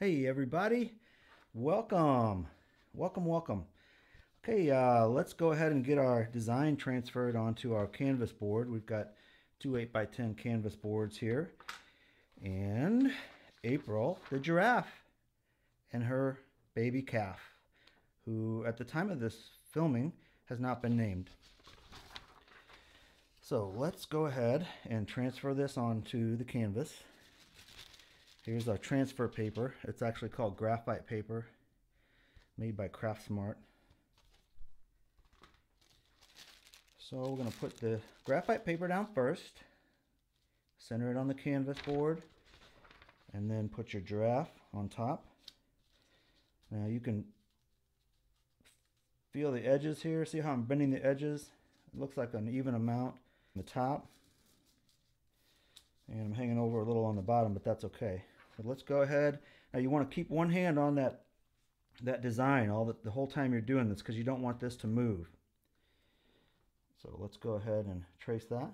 Hey everybody, welcome, welcome. Okay, let's go ahead and get our design transferred onto our canvas board. We've got two 8x10 canvas boards here, and April, the giraffe, and her baby calf, who at the time of this filming has not been named. So let's go ahead and transfer this onto the canvas. Here's our transfer paper. It's actually called graphite paper, made by Craft Smart. So we're going to put the graphite paper down first, center it on the canvas board, and then put your giraffe on top. Now you can feel the edges here. See how I'm bending the edges? It looks like an even amount on the top. And I'm hanging over a little on the bottom, but that's okay. So let's go ahead. Now you want to keep one hand on that design the whole time you're doing this, because you don't want this to move. So let's go ahead and trace that.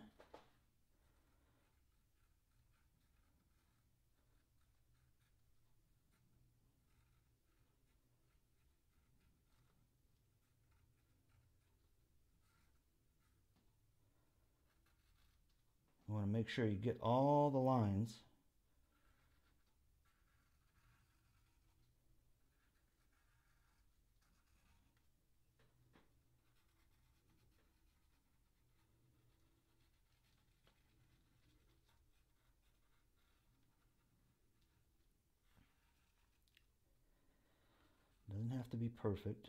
You want to make sure you get all the lines. Doesn't have to be perfect.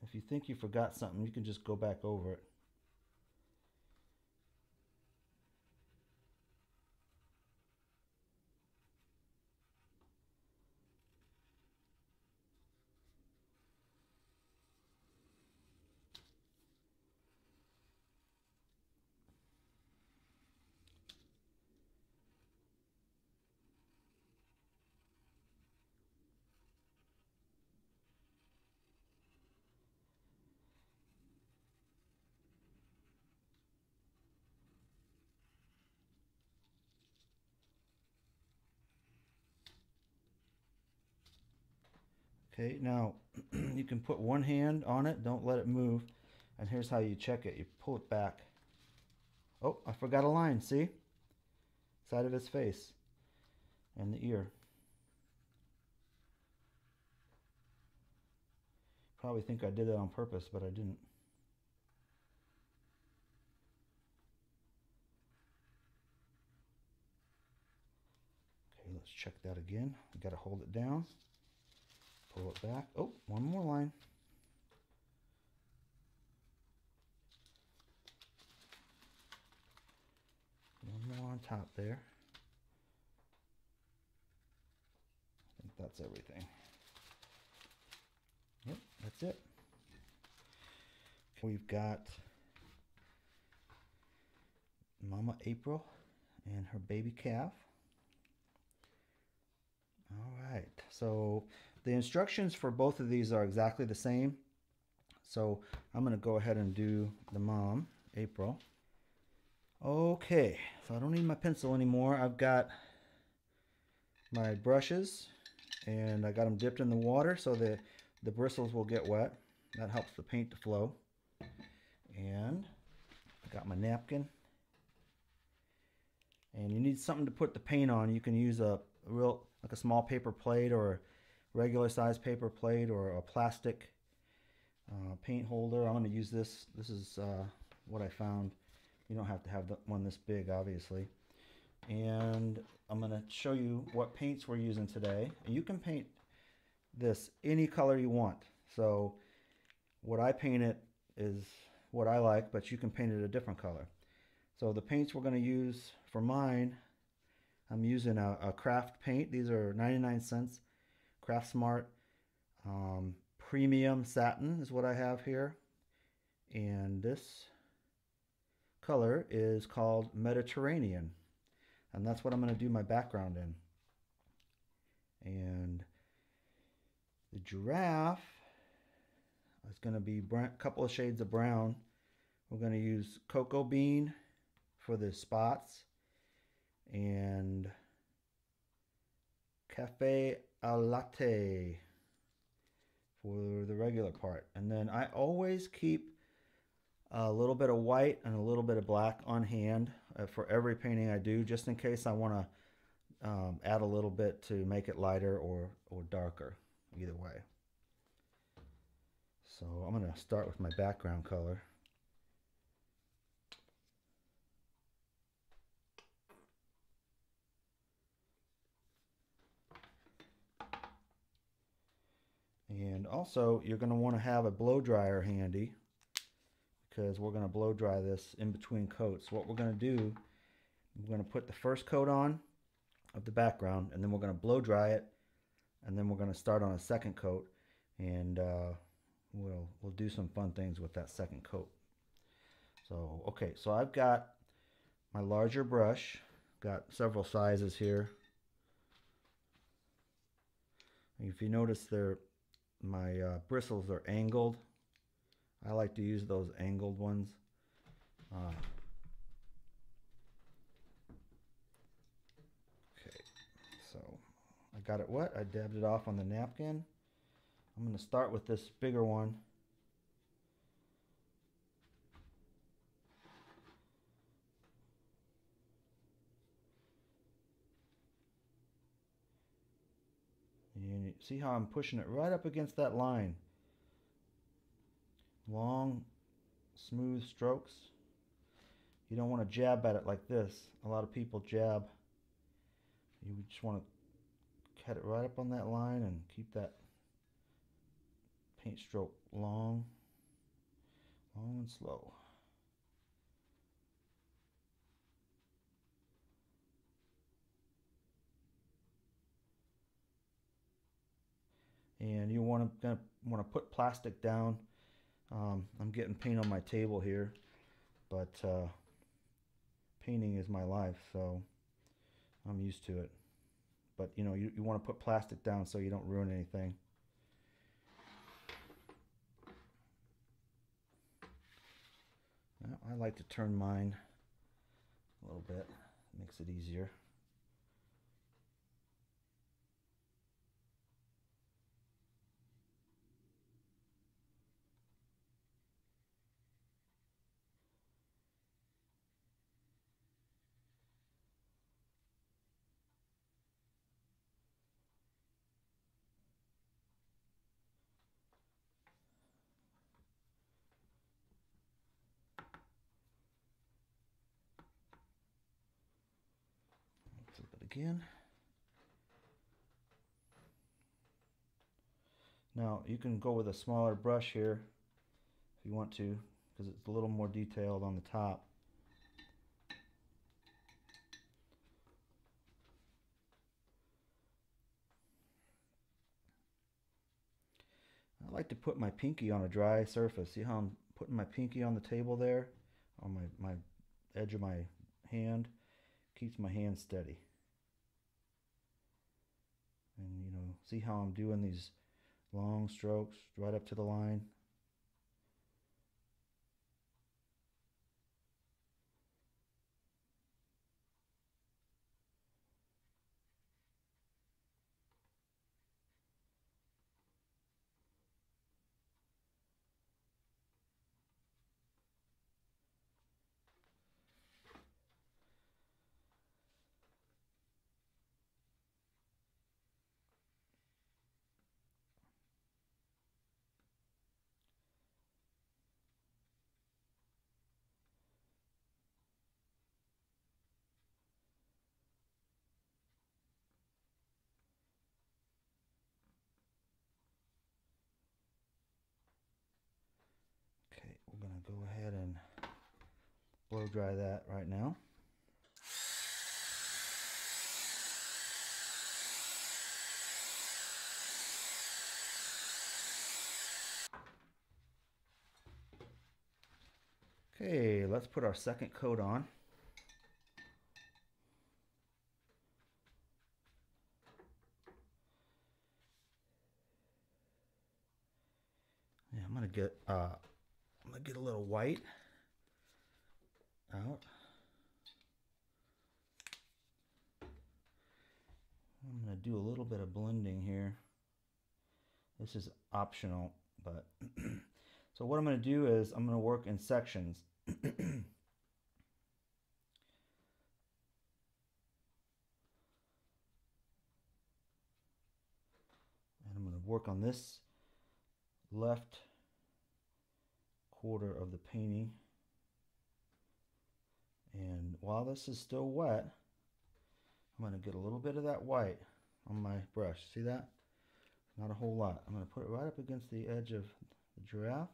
If you think you forgot something, you can just go back over it. Okay, now you can put one hand on it, don't let it move, and here's how you check it. You pull it back. Oh, I forgot a line, see? Side of his face and the ear. Probably think I did it on purpose, but I didn't. Okay, let's check that again. You gotta hold it down, pull it back. Oh, one more line. One more on top there. I think that's everything. Yep, that's it. We've got Mama April and her baby calf. All right, so the instructions for both of these are exactly the same. So I'm going to go ahead and do the mom, April. Okay, so I don't need my pencil anymore. I've got my brushes, and I got them dipped in the water so that the bristles will get wet. That helps the paint to flow. And I got my napkin. And you need something to put the paint on. You can use like a small paper plate, or a regular size paper plate, or a plastic paint holder. I'm going to use this. This is what I found. You don't have to have one this big, obviously. And I'm going to show you what paints we're using today. And you can paint this any color you want. So what I painted is what I like, but you can paint it a different color. So the paints we're going to use for mine, I'm using a craft paint. These are 99 cents. Craft Smart premium satin is what I have here. And this color is called Mediterranean. And that's what I'm going to do my background in. And the giraffe is going to be a couple of shades of brown. We're going to use cocoa bean for the spots, and cafe au latte for the regular part. And then I always keep a little bit of white and a little bit of black on hand for every painting I do, just in case I want to add a little bit to make it lighter or darker, either way. So I'm going to start with my background color. And also, you're going to want to have a blow dryer handy, because we're going to blow dry this in between coats. What we're going to do, we're going to put the first coat on of the background, and then we're going to blow dry it, and then we're going to start on a second coat, and we'll do some fun things with that second coat. So okay, so I've got my larger brush, got several sizes here. If you notice, my bristles are angled. I like to use those angled ones. Okay, so I got it wet. I dabbed it off on the napkin. I'm going to start with this bigger one. And you see how I'm pushing it right up against that line. Long, smooth strokes. You don't want to jab at it like this. A lot of people jab. You just want to cut it right up on that line and keep that paint stroke long, long and slow. And you want to put plastic down. I'm getting paint on my table here, but painting is my life, so I'm used to it. But you know, you want to put plastic down so you don't ruin anything. Now, I like to turn mine a little bit. It makes it easier. Flip it again. Now you can go with a smaller brush here if you want to, because it's a little more detailed on the top. I like to put my pinky on a dry surface. See how I'm putting my pinky on the table there, on my edge of my hand? Keeps my hand steady. And you know, see how I'm doing these long strokes right up to the line? Okay, we're going to go ahead and blow dry that right now. Okay, let's put our second coat on. Yeah, I'm gonna get a little white out. I'm I'm going to do a little bit of blending here. This is optional, but so what I'm going to do is I'm going to work in sections. And I'm going to work on this left quarter of the painting. And while this is still wet, I'm going to get a little bit of that white on my brush. See that? Not a whole lot. I'm going to put it right up against the edge of the giraffe.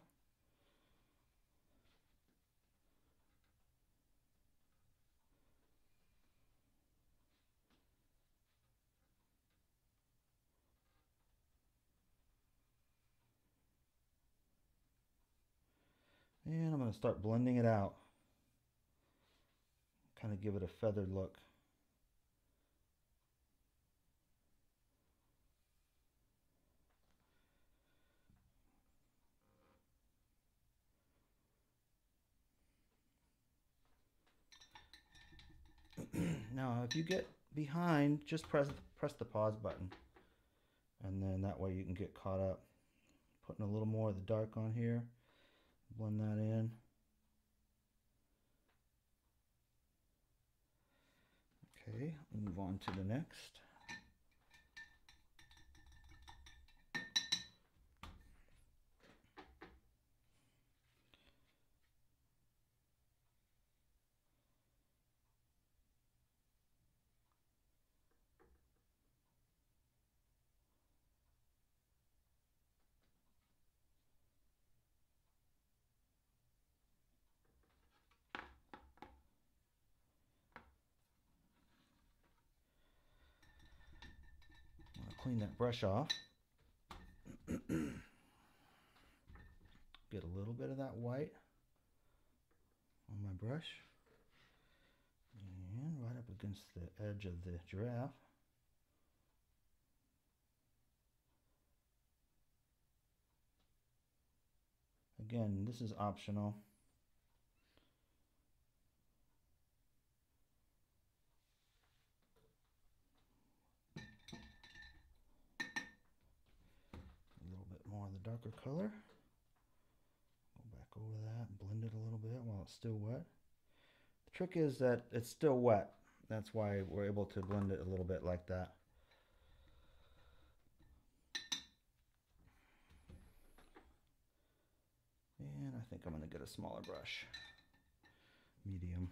And I'm going to start blending it out. Kind of give it a feathered look. Now, if you get behind, just press the pause button. And then that way you can get caught up. Putting a little more of the dark on here. Blend that in. Okay, move on to the next. Clean that brush off. Get a little bit of that white on my brush. And right up against the edge of the giraffe. Again, this is optional. A little bit more of the darker color. Go back over that and blend it a little bit while it's still wet. The trick is that it's still wet. That's why we're able to blend it a little bit like that. And I think I'm going to get a smaller brush. Medium.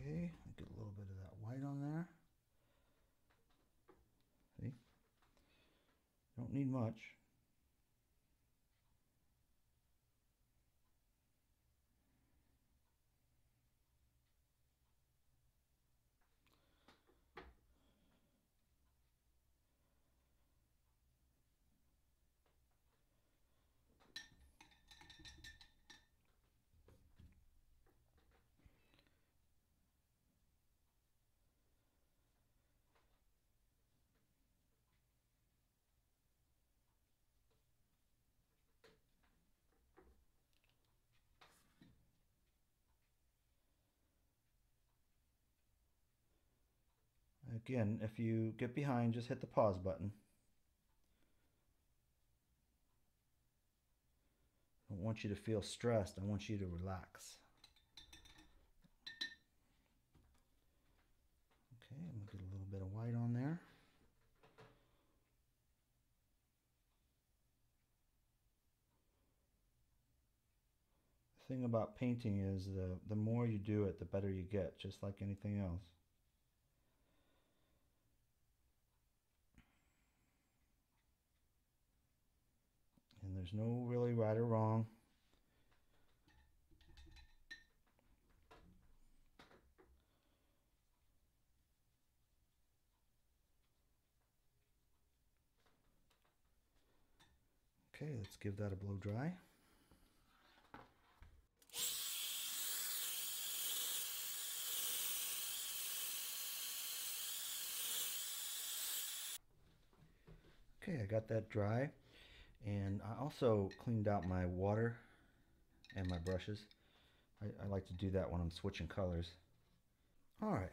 Okay, get a little bit of that white on there. See? Don't need much. Again, if you get behind, just hit the pause button. I don't want you to feel stressed. I want you to relax. Okay, I'm going to get a little bit of white on there. The thing about painting is the more you do it, the better you get, just like anything else. And there's no really right or wrong. Okay, let's give that a blow dry. Okay, I got that dry, and I also cleaned out my water and my brushes. I like to do that when I'm switching colors. Alright,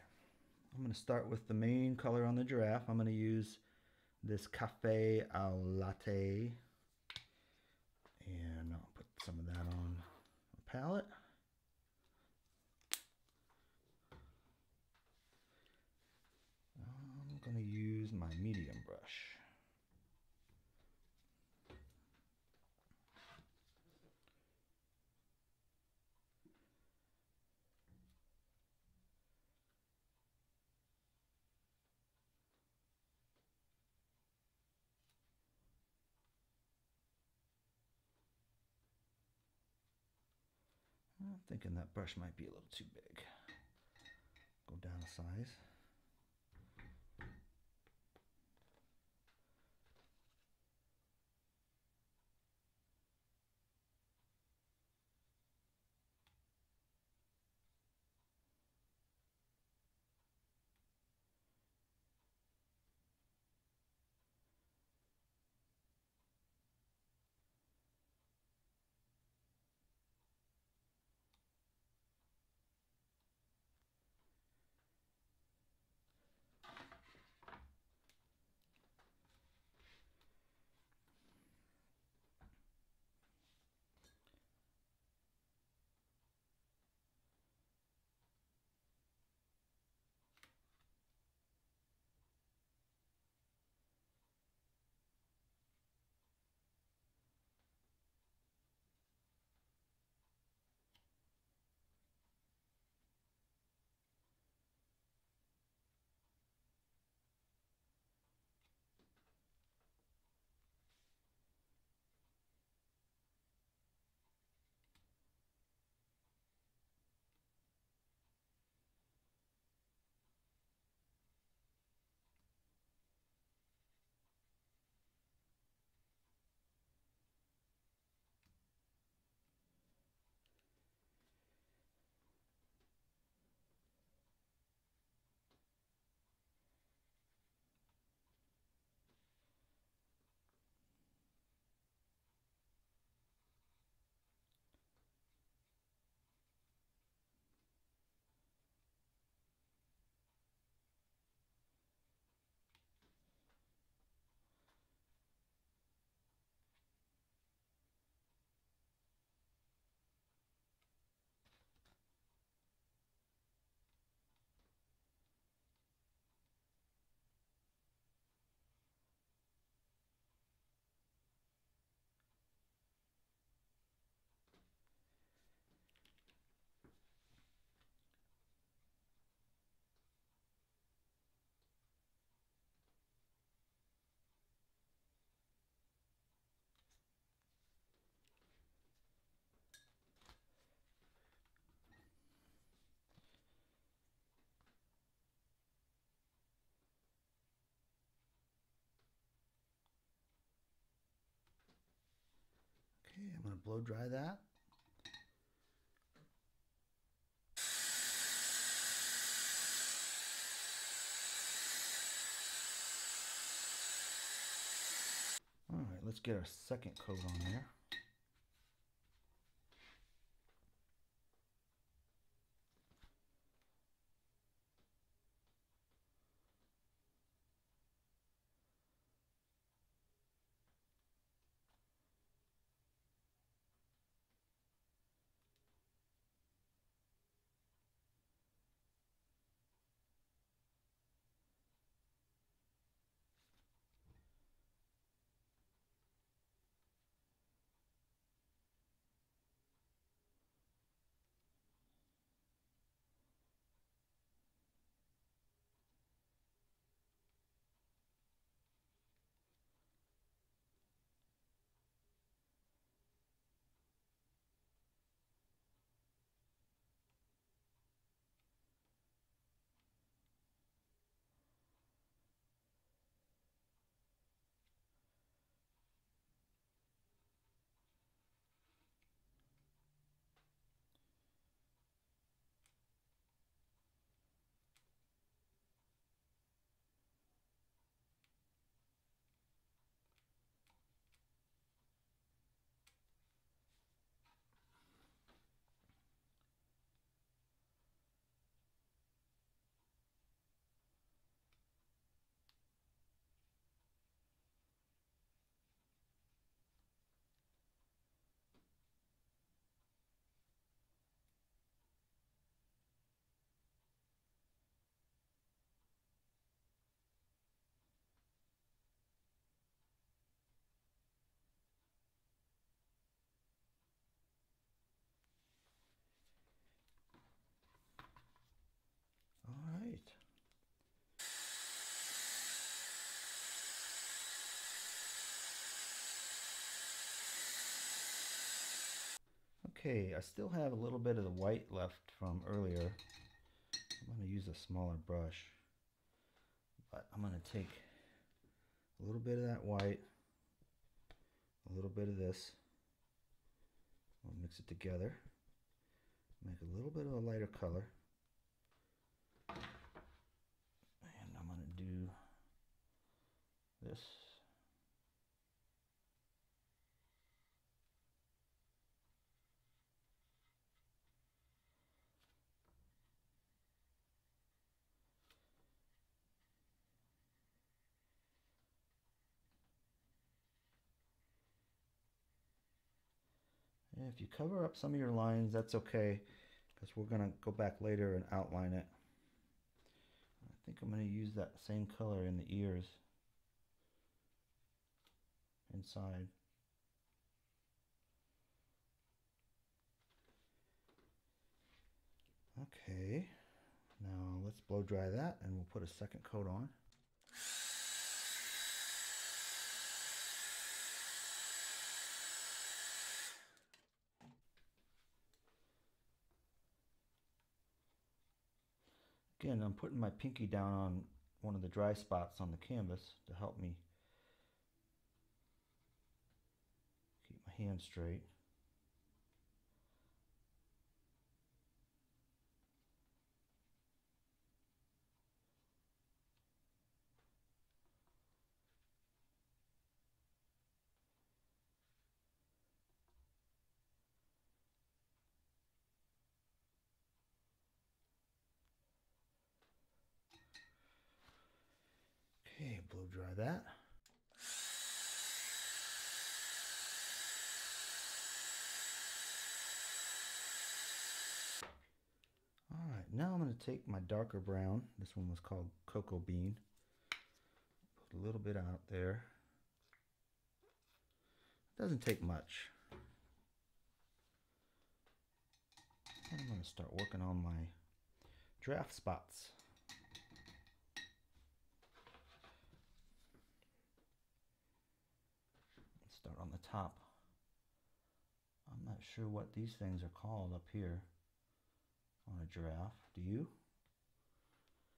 I'm going to start with the main color on the giraffe. I'm going to use this cafe au latte, and I'll put some of that on the palette. I'm going to use my medium brush. I'm thinking that brush might be a little too big. Go down a size. Okay, I'm going to blow dry that. Alright, let's get our second coat on there. Okay, I still have a little bit of the white left from earlier. I'm going to use a smaller brush, but I'm going to take a little bit of that white, a little bit of this, we'll mix it together, make a little bit of a lighter color, and I'm going to do this. And if you cover up some of your lines, that's okay, because we're going to go back later and outline it. I think I'm going to use that same color in the ears inside. Okay, now let's blow dry that and we'll put a second coat on. Again, I'm putting my pinky down on one of the dry spots on the canvas to help me keep my hand straight. Okay, blow dry that. Alright, now I'm going to take my darker brown, this one was called Cocoa Bean, put a little bit out there. Doesn't take much. And I'm going to start working on my draft spots. Let's start on the top. I'm not sure what these things are called up here on a giraffe. Do you?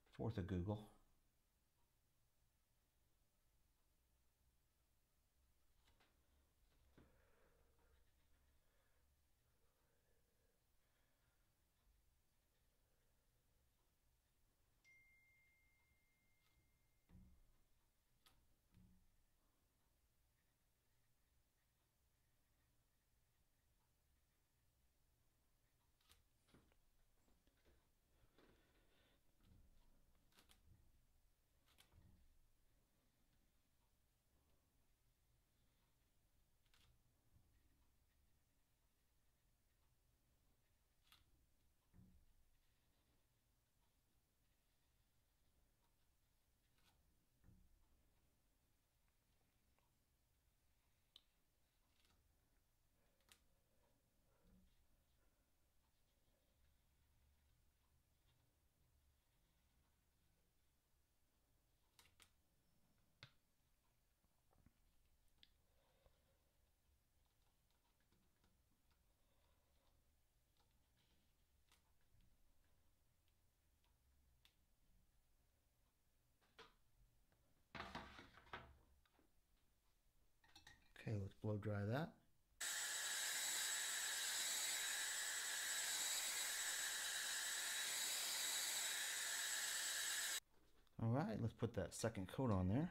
It's worth a Google. Okay, let's blow dry that. Alright, let's put that second coat on there.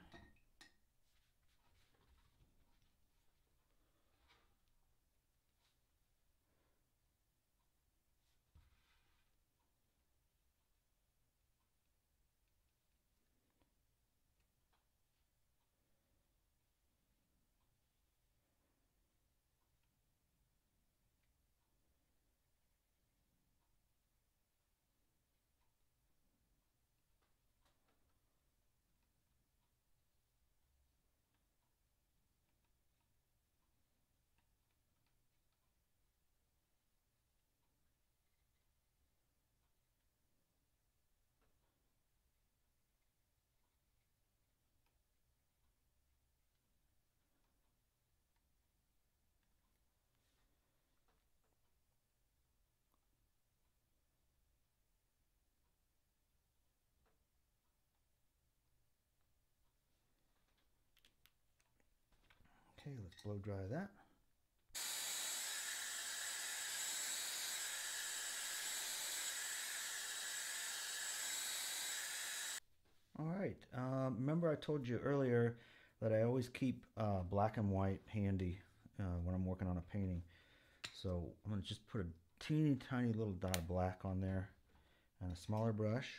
Okay, let's blow dry that. All right. Remember I told you earlier that I always keep black and white handy when I'm working on a painting. So I'm going to just put a teeny tiny little dot of black on there and a smaller brush.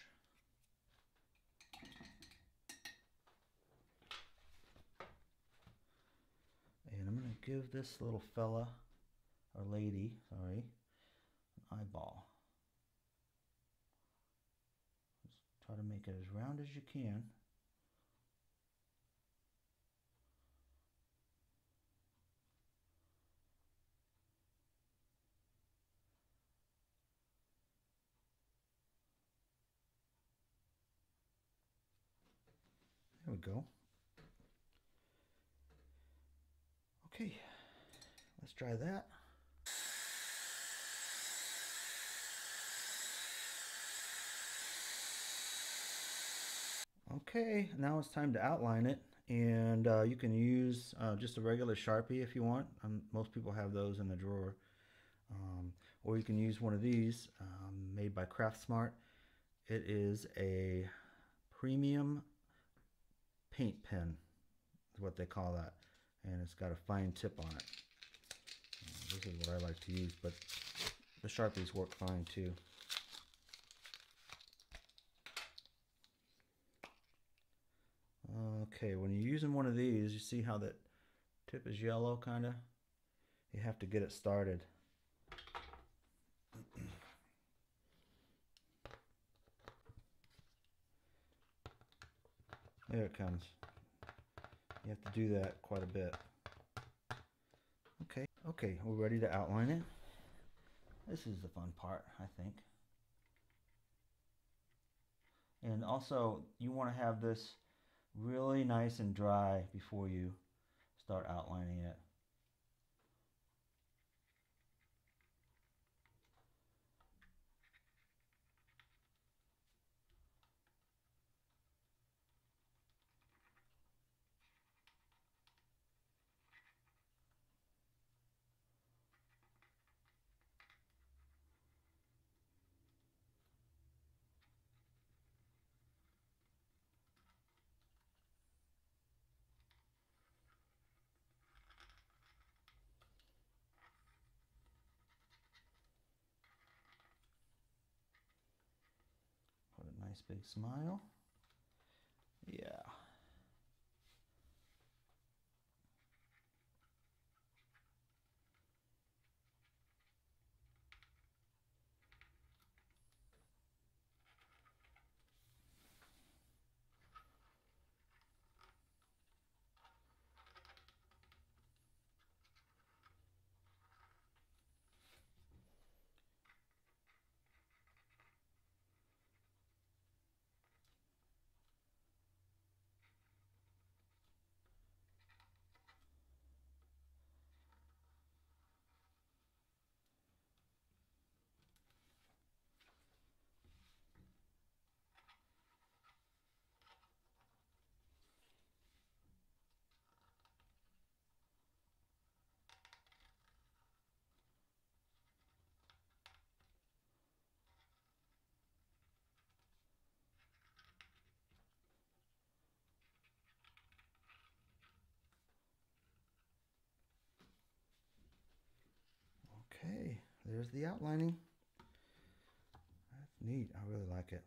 And I'm going to give this little fella, or lady, sorry, an eyeball. Just try to make it as round as you can. There we go. Okay, let's try that. Okay, now it's time to outline it, and you can use just a regular Sharpie if you want. Most people have those in the drawer. Or you can use one of these made by Craftsmart. It is a premium paint pen, is what they call that, and it's got a fine tip on it. This is what I like to use, but the Sharpies work fine too. Okay, when you're using one of these, you see how that tip is yellow, kind of? You have to get it started. There it comes. You have to do that quite a bit. Okay, we're ready to outline it. This is the fun part, I think. And also, you want to have this really nice and dry before you start outlining it. Put a nice big smile. Yeah. Okay, there's the outlining. That's neat. I really like it.